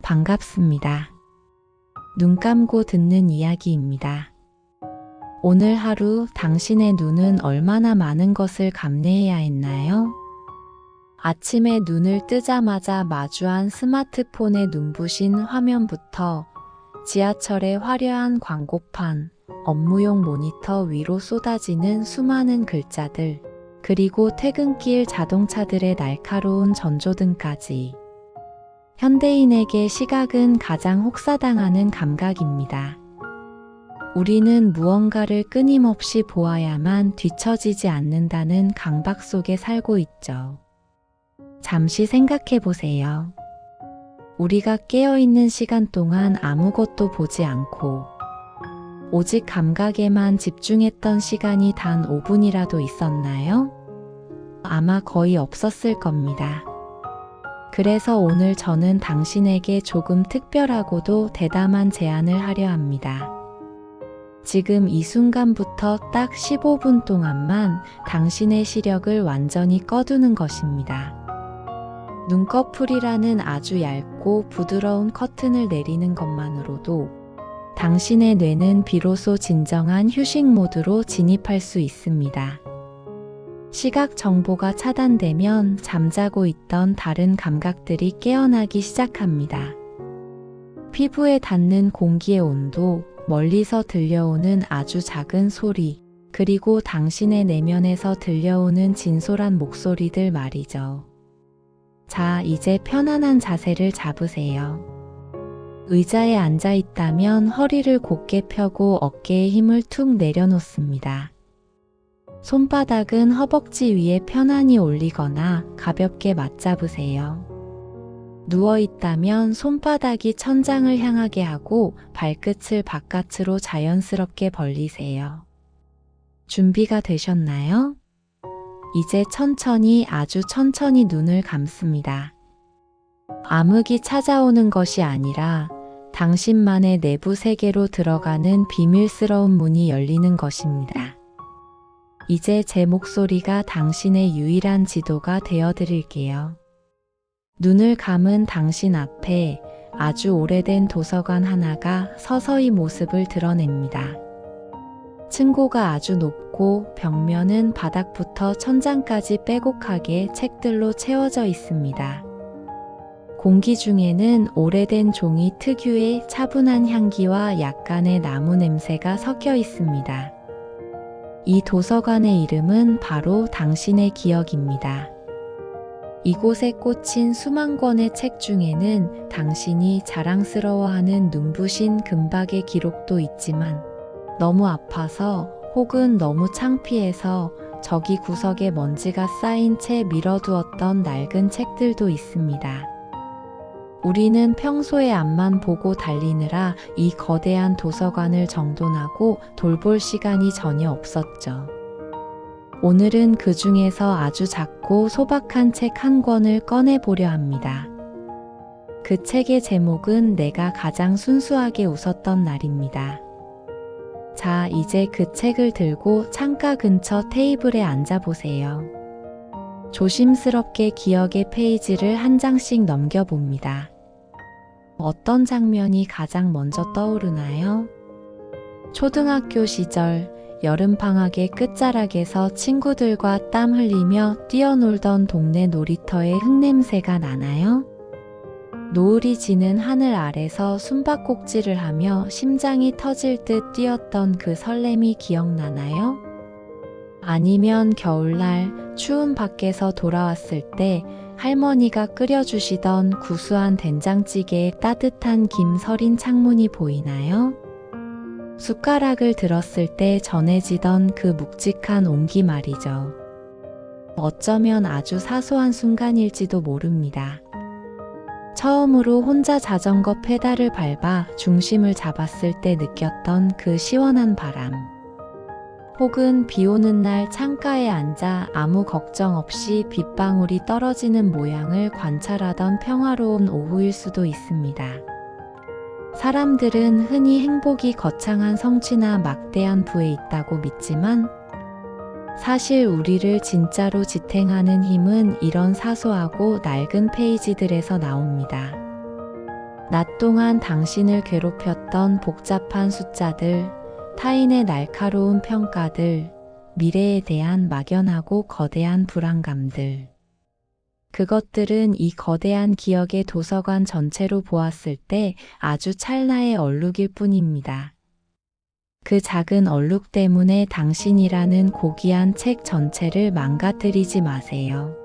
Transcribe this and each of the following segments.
반갑습니다. 눈 감고 듣는 이야기입니다. 오늘 하루 당신의 눈은 얼마나 많은 것을 감내해야 했나요? 아침에 눈을 뜨자마자 마주한 스마트폰의 눈부신 화면부터 지하철의 화려한 광고판, 업무용 모니터 위로 쏟아지는 수많은 글자들, 그리고 퇴근길 자동차들의 날카로운 전조등까지. 현대인에게 시각은 가장 혹사당하는 감각입니다. 우리는 무언가를 끊임없이 보아야만 뒤처지지 않는다는 강박 속에 살고 있죠. 잠시 생각해 보세요. 우리가 깨어있는 시간 동안 아무것도 보지 않고 오직 감각에만 집중했던 시간이 단 5분이라도 있었나요? 아마 거의 없었을 겁니다. 그래서 오늘 저는 당신에게 조금 특별하고도 대담한 제안을 하려 합니다. 지금 이 순간부터 딱 15분 동안만 당신의 시력을 완전히 꺼두는 것입니다. 눈꺼풀이라는 아주 얇고 부드러운 커튼을 내리는 것만으로도 당신의 뇌는 비로소 진정한 휴식 모드로 진입할 수 있습니다. 시각 정보가 차단되면 잠자고 있던 다른 감각들이 깨어나기 시작합니다. 피부에 닿는 공기의 온도, 멀리서 들려오는 아주 작은 소리, 그리고 당신의 내면에서 들려오는 진솔한 목소리들 말이죠. 자, 이제 편안한 자세를 잡으세요. 의자에 앉아 있다면 허리를 곧게 펴고 어깨에 힘을 툭 내려놓습니다. 손바닥은 허벅지 위에 편안히 올리거나 가볍게 맞잡으세요. 누워있다면 손바닥이 천장을 향하게 하고 발끝을 바깥으로 자연스럽게 벌리세요. 준비가 되셨나요? 이제 천천히, 아주 천천히 눈을 감습니다. 암흑이 찾아오는 것이 아니라 당신만의 내부 세계로 들어가는 비밀스러운 문이 열리는 것입니다. 이제 제 목소리가 당신의 유일한 지도가 되어드릴게요. 눈을 감은 당신 앞에 아주 오래된 도서관 하나가 서서히 모습을 드러냅니다. 층고가 아주 높고 벽면은 바닥부터 천장까지 빼곡하게 책들로 채워져 있습니다. 공기 중에는 오래된 종이 특유의 차분한 향기와 약간의 나무 냄새가 섞여 있습니다. 이 도서관의 이름은 바로 당신의 기억입니다. 이곳에 꽂힌 수만 권의 책 중에는 당신이 자랑스러워하는 눈부신 금박의 기록도 있지만 너무 아파서 혹은 너무 창피해서 저기 구석에 먼지가 쌓인 채 밀어두었던 낡은 책들도 있습니다. 우리는 평소에 앞만 보고 달리느라 이 거대한 도서관을 정돈하고 돌볼 시간이 전혀 없었죠. 오늘은 그 중에서 아주 작고 소박한 책 한 권을 꺼내보려 합니다. 그 책의 제목은 내가 가장 순수하게 웃었던 날입니다. 자, 이제 그 책을 들고 창가 근처 테이블에 앉아보세요. 조심스럽게 기억의 페이지를 한 장씩 넘겨봅니다. 어떤 장면이 가장 먼저 떠오르나요? 초등학교 시절 여름방학의 끝자락에서 친구들과 땀 흘리며 뛰어놀던 동네 놀이터의 흙냄새가 나나요? 노을이 지는 하늘 아래서 숨바꼭질을 하며 심장이 터질 듯 뛰었던 그 설렘이 기억나나요? 아니면 겨울날 추운 밖에서 돌아왔을 때 할머니가 끓여주시던 구수한 된장찌개에 따뜻한 김 서린 창문이 보이나요? 숟가락을 들었을 때 전해지던 그 묵직한 온기 말이죠. 어쩌면 아주 사소한 순간일지도 모릅니다. 처음으로 혼자 자전거 페달을 밟아 중심을 잡았을 때 느꼈던 그 시원한 바람. 혹은 비 오는 날 창가에 앉아 아무 걱정 없이 빗방울이 떨어지는 모양을 관찰하던 평화로운 오후일 수도 있습니다. 사람들은 흔히 행복이 거창한 성취나 막대한 부에 있다고 믿지만 사실 우리를 진짜로 지탱하는 힘은 이런 사소하고 낡은 페이지들에서 나옵니다. 낮 동안 당신을 괴롭혔던 복잡한 숫자들, 타인의 날카로운 평가들, 미래에 대한 막연하고 거대한 불안감들. 그것들은 이 거대한 기억의 도서관 전체로 보았을 때 아주 찰나의 얼룩일 뿐입니다. 그 작은 얼룩 때문에 당신이라는 고귀한 책 전체를 망가뜨리지 마세요.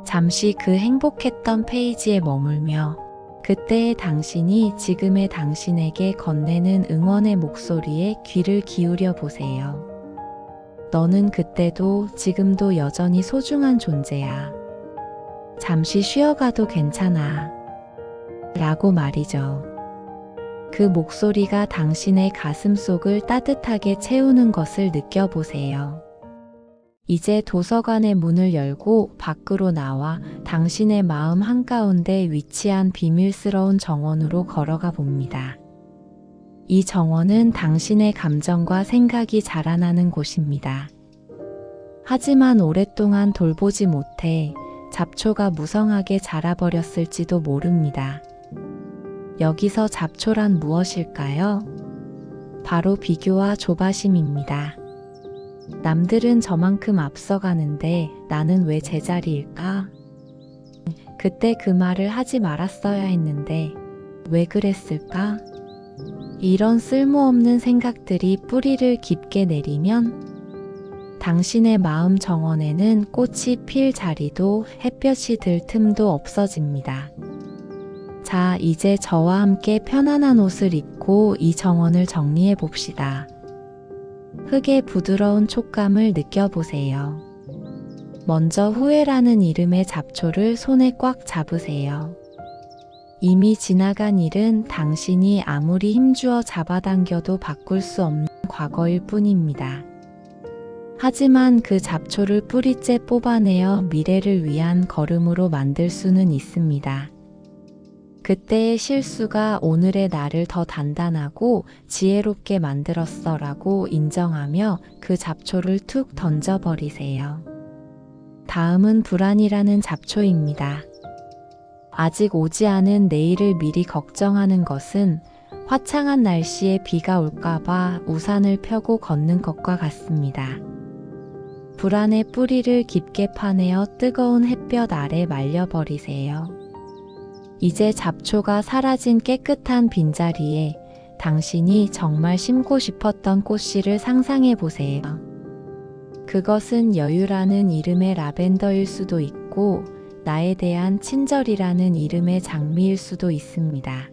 잠시 그 행복했던 페이지에 머물며 그때의 당신이 지금의 당신에게 건네는 응원의 목소리에 귀를 기울여 보세요. 너는 그때도 지금도 여전히 소중한 존재야. 잠시 쉬어가도 괜찮아. 라고 말이죠. 그 목소리가 당신의 가슴 속을 따뜻하게 채우는 것을 느껴보세요. 이제 도서관의 문을 열고 밖으로 나와 당신의 마음 한가운데 위치한 비밀스러운 정원으로 걸어가 봅니다. 이 정원은 당신의 감정과 생각이 자라나는 곳입니다. 하지만 오랫동안 돌보지 못해 잡초가 무성하게 자라버렸을지도 모릅니다. 여기서 잡초란 무엇일까요? 바로 비교와 조바심입니다. 남들은 저만큼 앞서가는데 나는 왜 제자리일까? 그때 그 말을 하지 말았어야 했는데 왜 그랬을까? 이런 쓸모없는 생각들이 뿌리를 깊게 내리면 당신의 마음 정원에는 꽃이 필 자리도 햇볕이 들 틈도 없어집니다. 자, 이제 저와 함께 편안한 옷을 입고 이 정원을 정리해 봅시다. 흙의 부드러운 촉감을 느껴보세요. 먼저 후회라는 이름의 잡초를 손에 꽉 잡으세요. 이미 지나간 일은 당신이 아무리 힘주어 잡아당겨도 바꿀 수 없는 과거일 뿐입니다. 하지만 그 잡초를 뿌리째 뽑아내어 미래를 위한 걸음으로 만들 수는 있습니다. 그때의 실수가 오늘의 나를 더 단단하고 지혜롭게 만들었어 라고 인정하며 그 잡초를 툭 던져버리세요. 다음은 불안이라는 잡초입니다. 아직 오지 않은 내일을 미리 걱정하는 것은 화창한 날씨에 비가 올까봐 우산을 펴고 걷는 것과 같습니다. 불안의 뿌리를 깊게 파내어 뜨거운 햇볕 아래 말려버리세요. 이제 잡초가 사라진 깨끗한 빈자리에 당신이 정말 심고 싶었던 꽃씨를 상상해 보세요. 그것은 여유라는 이름의 라벤더일 수도 있고 나에 대한 친절이라는 이름의 장미일 수도 있습니다.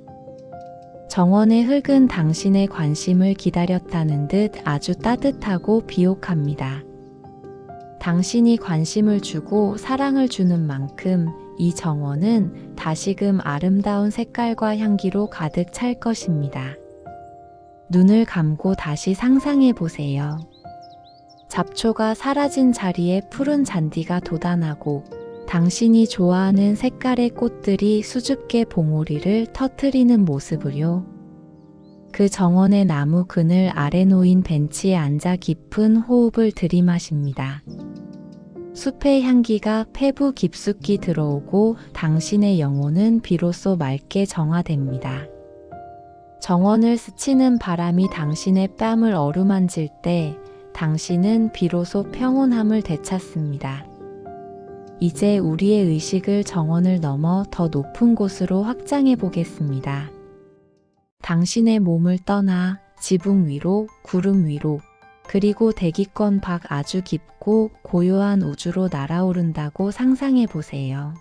정원의 흙은 당신의 관심을 기다렸다는 듯 아주 따뜻하고 비옥합니다. 당신이 관심을 주고 사랑을 주는 만큼 이 정원은 다시금 아름다운 색깔과 향기로 가득 찰 것입니다. 눈을 감고 다시 상상해 보세요. 잡초가 사라진 자리에 푸른 잔디가 돋아나고 당신이 좋아하는 색깔의 꽃들이 수줍게 봉우리를 터트리는 모습을요. 그 정원의 나무 그늘 아래 놓인 벤치에 앉아 깊은 호흡을 들이마십니다. 숲의 향기가 폐부 깊숙이 들어오고 당신의 영혼은 비로소 맑게 정화됩니다. 정원을 스치는 바람이 당신의 뺨을 어루만질 때 당신은 비로소 평온함을 되찾습니다. 이제 우리의 의식을 정원을 넘어 더 높은 곳으로 확장해 보겠습니다. 당신의 몸을 떠나 지붕 위로, 구름 위로, 그리고 대기권 밖 아주 깊고 고요한 우주로 날아오른다고 상상해 보세요.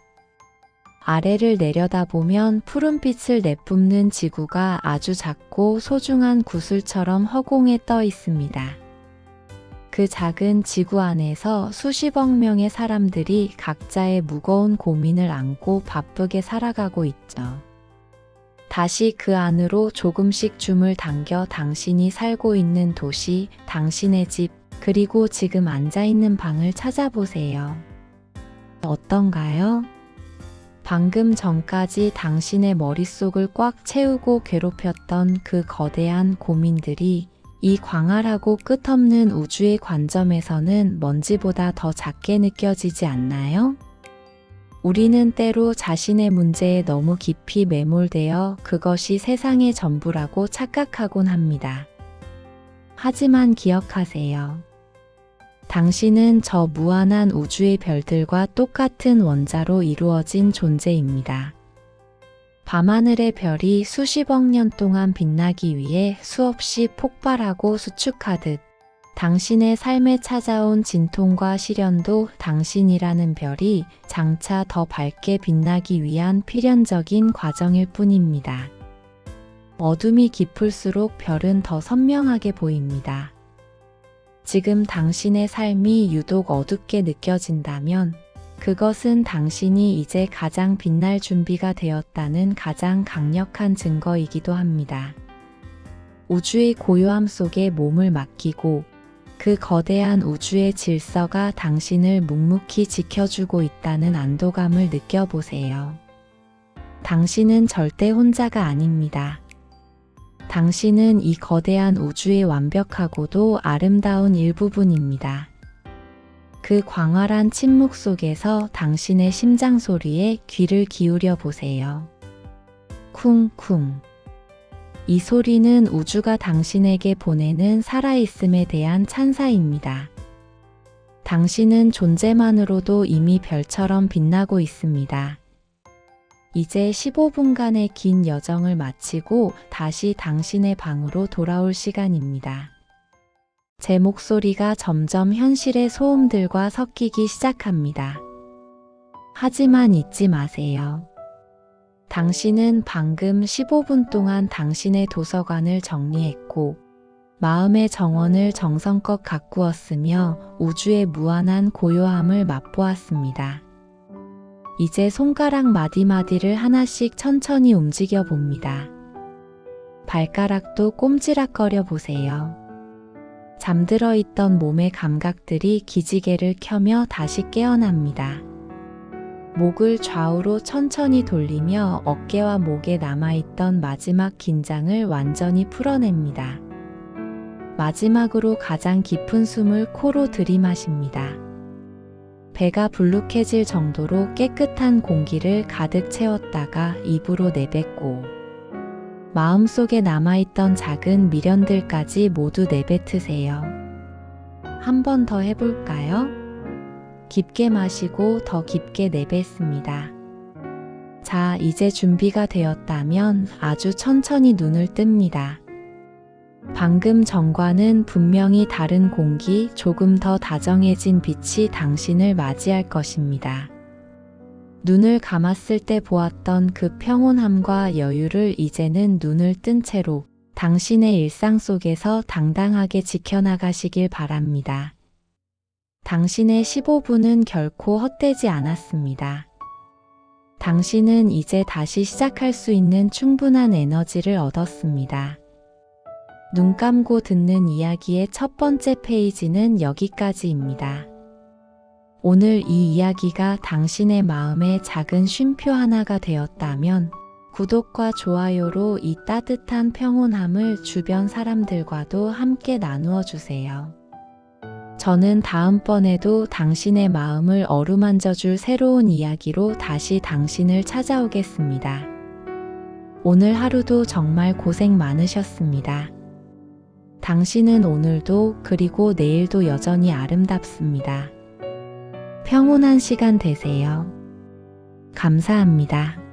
아래를 내려다보면 푸른빛을 내뿜는 지구가 아주 작고 소중한 구슬처럼 허공에 떠 있습니다. 그 작은 지구 안에서 수십억 명의 사람들이 각자의 무거운 고민을 안고 바쁘게 살아가고 있죠. 다시 그 안으로 조금씩 줌을 당겨 당신이 살고 있는 도시, 당신의 집, 그리고 지금 앉아있는 방을 찾아보세요. 어떤가요? 방금 전까지 당신의 머릿속을 꽉 채우고 괴롭혔던 그 거대한 고민들이 이 광활하고 끝없는 우주의 관점에서는 먼지보다 더 작게 느껴지지 않나요? 우리는 때로 자신의 문제에 너무 깊이 매몰되어 그것이 세상의 전부라고 착각하곤 합니다. 하지만 기억하세요. 당신은 저 무한한 우주의 별들과 똑같은 원자로 이루어진 존재입니다. 밤하늘의 별이 수십억 년 동안 빛나기 위해 수없이 폭발하고 수축하듯 당신의 삶에 찾아온 진통과 시련도 당신이라는 별이 장차 더 밝게 빛나기 위한 필연적인 과정일 뿐입니다. 어둠이 깊을수록 별은 더 선명하게 보입니다. 지금 당신의 삶이 유독 어둡게 느껴진다면 그것은 당신이 이제 가장 빛날 준비가 되었다는 가장 강력한 증거이기도 합니다. 우주의 고요함 속에 몸을 맡기고 그 거대한 우주의 질서가 당신을 묵묵히 지켜주고 있다는 안도감을 느껴보세요. 당신은 절대 혼자가 아닙니다. 당신은 이 거대한 우주의 완벽하고도 아름다운 일부분입니다. 그 광활한 침묵 속에서 당신의 심장 소리에 귀를 기울여 보세요. 쿵쿵. 이 소리는 우주가 당신에게 보내는 살아있음에 대한 찬사입니다. 당신은 존재만으로도 이미 별처럼 빛나고 있습니다. 이제 15분간의 긴 여정을 마치고 다시 당신의 방으로 돌아올 시간입니다. 제 목소리가 점점 현실의 소음들과 섞이기 시작합니다. 하지만 잊지 마세요. 당신은 방금 15분 동안 당신의 도서관을 정리했고 마음의 정원을 정성껏 가꾸었으며 우주의 무한한 고요함을 맛보았습니다. 이제 손가락 마디마디를 하나씩 천천히 움직여 봅니다. 발가락도 꼼지락거려 보세요. 잠들어 있던 몸의 감각들이 기지개를 켜며 다시 깨어납니다. 목을 좌우로 천천히 돌리며 어깨와 목에 남아있던 마지막 긴장을 완전히 풀어냅니다. 마지막으로 가장 깊은 숨을 코로 들이마십니다. 배가 불룩해질 정도로 깨끗한 공기를 가득 채웠다가 입으로 내뱉고 마음속에 남아있던 작은 미련들까지 모두 내뱉으세요. 한 번 더 해볼까요? 깊게 마시고 더 깊게 내뱉습니다. 자, 이제 준비가 되었다면 아주 천천히 눈을 뜹니다. 방금 전과는 분명히 다른 공기, 조금 더 다정해진 빛이 당신을 맞이할 것입니다. 눈을 감았을 때 보았던 그 평온함과 여유를 이제는 눈을 뜬 채로 당신의 일상 속에서 당당하게 지켜나가시길 바랍니다. 당신의 15분은 결코 헛되지 않았습니다. 당신은 이제 다시 시작할 수 있는 충분한 에너지를 얻었습니다. 눈 감고 듣는 이야기의 첫 번째 페이지는 여기까지입니다. 오늘 이 이야기가 당신의 마음에 작은 쉼표 하나가 되었다면 구독과 좋아요로 이 따뜻한 평온함을 주변 사람들과도 함께 나누어 주세요. 저는 다음번에도 당신의 마음을 어루만져줄 새로운 이야기로 다시 당신을 찾아오겠습니다. 오늘 하루도 정말 고생 많으셨습니다. 당신은 오늘도 그리고 내일도 여전히 아름답습니다. 평온한 시간 되세요. 감사합니다.